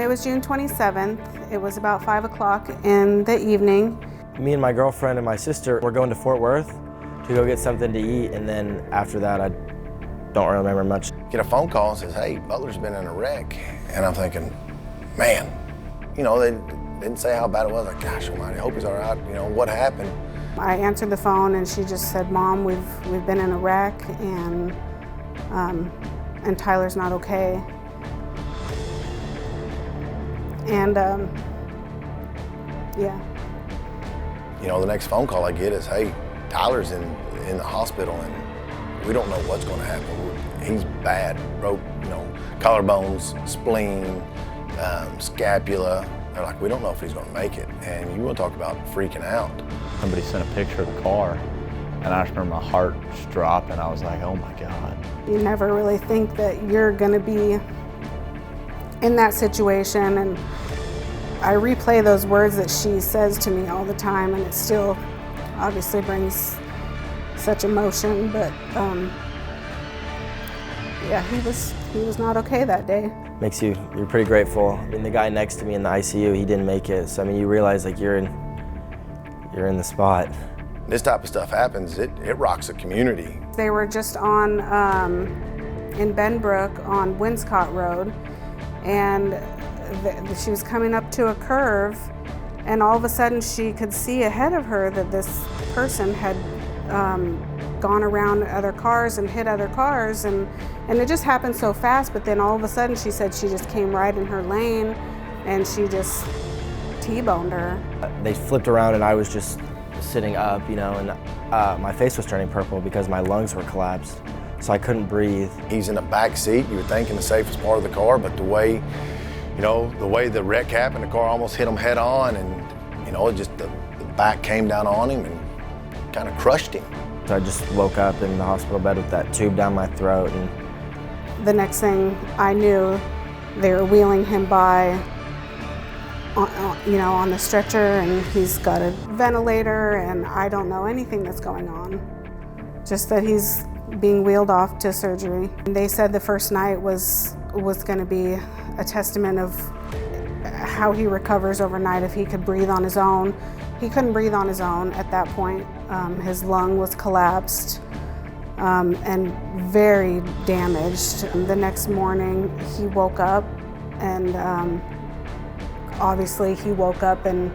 Monday was June 27th. It was about 5 o'clock in the evening. Me and my girlfriend and my sister were going to Fort Worth to go get something to eat, and then after that, I don't really remember much. Get a phone call and says, hey, Butler's been in a wreck. And I'm thinking, man, you know, they didn't say how bad it was. Like, gosh almighty, I hope he's all right. You know, what happened? I answered the phone and she just said, Mom, we've been in a wreck and Tyler's not okay. And yeah. You know, the next phone call I get is, hey, Tyler's in the hospital and we don't know what's going to happen. He's bad, broke, you know, collarbones, spleen, scapula. They're like, we don't know if he's going to make it. And you want to talk about freaking out. Somebody sent a picture of the car, and I just remember my heart just dropped, and I was like, oh my God. You never really think that you're going to be in that situation, and I replay those words that she says to me all the time, and it still obviously brings such emotion, but yeah, he was not okay that day. You're pretty grateful. I mean, the guy next to me in the ICU, he didn't make it. So I mean, you realize like you're in the spot. This type of stuff happens, it rocks a community. They were just on, in Benbrook on Winscott Road, and she was coming up to a curve, and all of a sudden she could see ahead of her that this person had gone around other cars and hit other cars, and it just happened so fast, but then all of a sudden she said she just came right in her lane and she just T-boned her. They flipped around and I was just sitting up, you know, and my face was turning purple because my lungs were collapsed, so I couldn't breathe. He's in the back seat, you would think in the safest part of the car, but the way, you know, the way the wreck happened, the car almost hit him head on, and, you know, just the back came down on him and kind of crushed him. So I just woke up in the hospital bed with that tube down my throat. And the next thing I knew, they were wheeling him by, you know, on the stretcher, and he's got a ventilator, and I don't know anything that's going on. Just that he's being wheeled off to surgery. And they said the first night was going to be a testament of how he recovers overnight if he could breathe on his own. He couldn't breathe on his own at that point. His lung was collapsed and very damaged. The next morning he woke up, and obviously he woke up and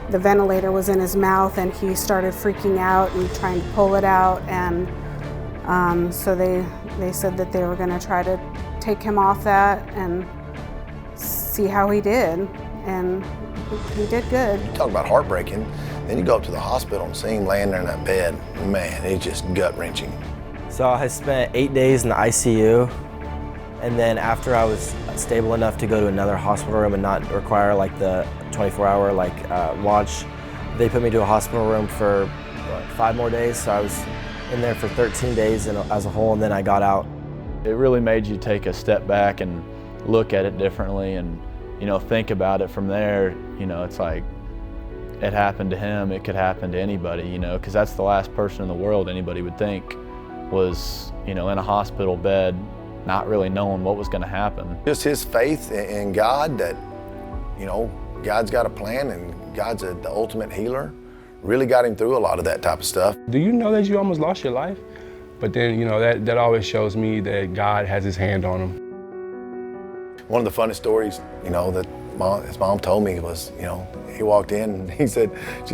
the ventilator was in his mouth, and he started freaking out and trying to pull it out, and so they said that they were going to try to take him off that and see how he did, and he did good. You talk about heartbreaking, then you go up to the hospital and see him laying there in that bed. Man, it's just gut-wrenching. So I spent 8 days in the ICU, and then after I was stable enough to go to another hospital room and not require like the 24-hour launch, they put me to a hospital room for 5 more days. So I was in there for 13 days as a whole, and then I got out. It really made you take a step back and look at it differently, and you know, think about it from there. You know, it's like, it happened to him, it could happen to anybody, you know, because that's the last person in the world anybody would think was, you know, in a hospital bed, not really knowing what was going to happen. Just his faith in God that, you know, God's got a plan and God's the ultimate healer, really got him through a lot of that type of stuff. Do you know that you almost lost your life? But then, you know, that always shows me that God has his hand on him. One of the funnest stories, you know, that his mom told me was, you know, he walked in and she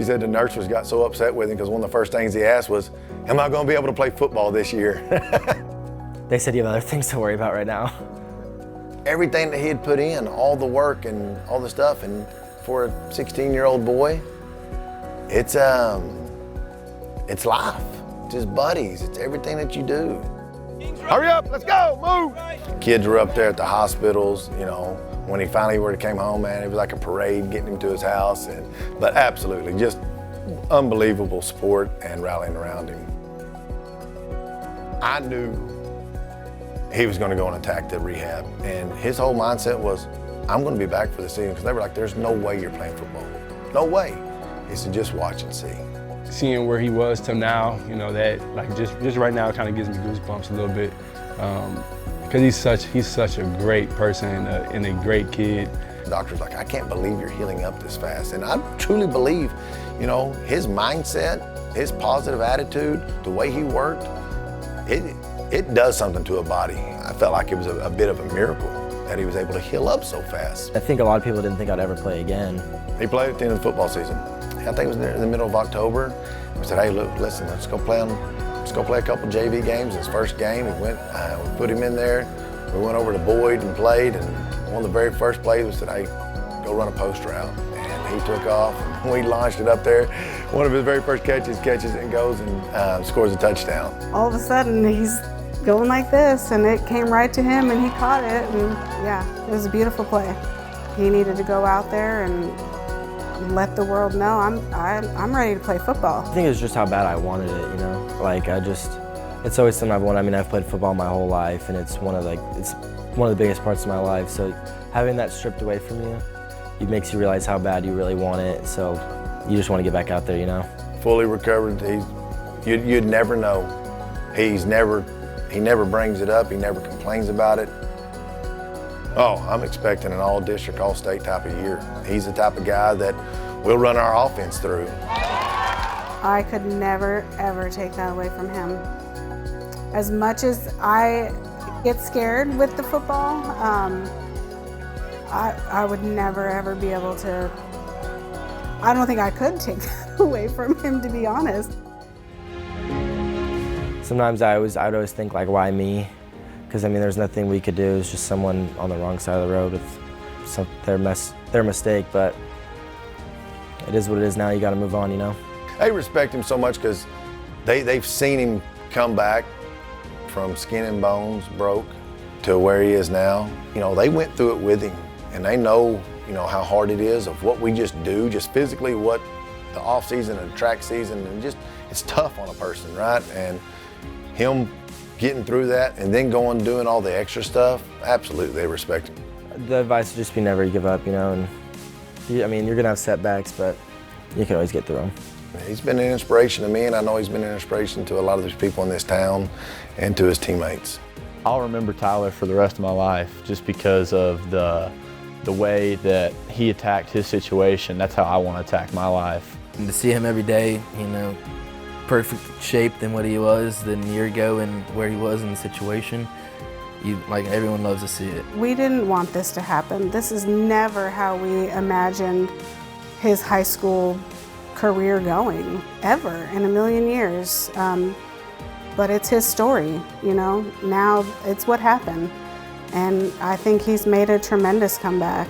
said the nurse got so upset with him because one of the first things he asked was, am I going to be able to play football this year? They said you have other things to worry about right now. Everything that he had put in, all the work and all the stuff, and for a 16-year-old boy, it's life. It's his buddies. It's everything that you do. Hurry up, let's go, move! Kids were up there at the hospitals, you know. When he finally came home, man, it was like a parade getting him to his house. But absolutely, just unbelievable support and rallying around him. I knew he was going to go and attack the rehab, and his whole mindset was, I'm going to be back for the season, because they were like, there's no way you're playing football. No way. He said, just watch and see. Seeing where he was till now, you know, that like just right now kind of gives me goosebumps a little bit, because he's such a great person and a great kid. The doctor's like, I can't believe you're healing up this fast. And I truly believe, you know, his mindset, his positive attitude, the way he worked, it does something to a body. I felt like it was a bit of a miracle that he was able to heal up so fast. I think a lot of people didn't think I'd ever play again. He played at the end of the football season. I think it was in the middle of October. We said, hey, look, listen, let's go play a couple JV games. His first game, we put him in there. We went over to Boyd and played, and one of the very first plays was that, hey, go run a post route. And he took off, and we launched it up there. One of his very first catches it and goes and scores a touchdown. All of a sudden, he's going like this, and it came right to him, and he caught it, and yeah, it was a beautiful play. He needed to go out there and let the world know I'm ready to play football. I think it was just how bad I wanted it, you know? Like, it's always something I've wanted. I mean, I've played football my whole life, and it's one of the biggest parts of my life. So having that stripped away from you, it makes you realize how bad you really want it. So you just want to get back out there, you know? Fully recovered, you'd never know. He never brings it up. He never complains about it. Oh, I'm expecting an all-district, all-state type of year. He's the type of guy that we'll run our offense through. I could never, ever take that away from him. As much as I get scared with the football, I would never, ever be able to, I don't think I could take that away from him, to be honest. Sometimes I'd always think, like, why me? Because, I mean, there's nothing we could do. It's just someone on the wrong side of the road with their mistake, but it is what it is now. You got to move on, you know? They respect him so much because they've seen him come back from skin and bones, broke, to where he is now. You know, they went through it with him, and they know, you know, how hard it is of what we just do, just physically, what the off season and track season, and just, it's tough on a person, right? And him getting through that and then going and doing all the extra stuff, absolutely, they respect him. The advice would just be never give up, you know, and I mean, you're gonna have setbacks, but you can always get through them. He's been an inspiration to me, and I know he's been an inspiration to a lot of these people in this town and to his teammates. I'll remember Tyler for the rest of my life just because of the way that he attacked his situation. That's how I want to attack my life. And to see him every day, you know, perfect shape than what he was than a year ago and where he was in the situation, like, everyone loves to see it. We didn't want this to happen. This is never how we imagined his high school career going, ever in a million years. But it's his story, you know? Now it's what happened. And I think he's made a tremendous comeback.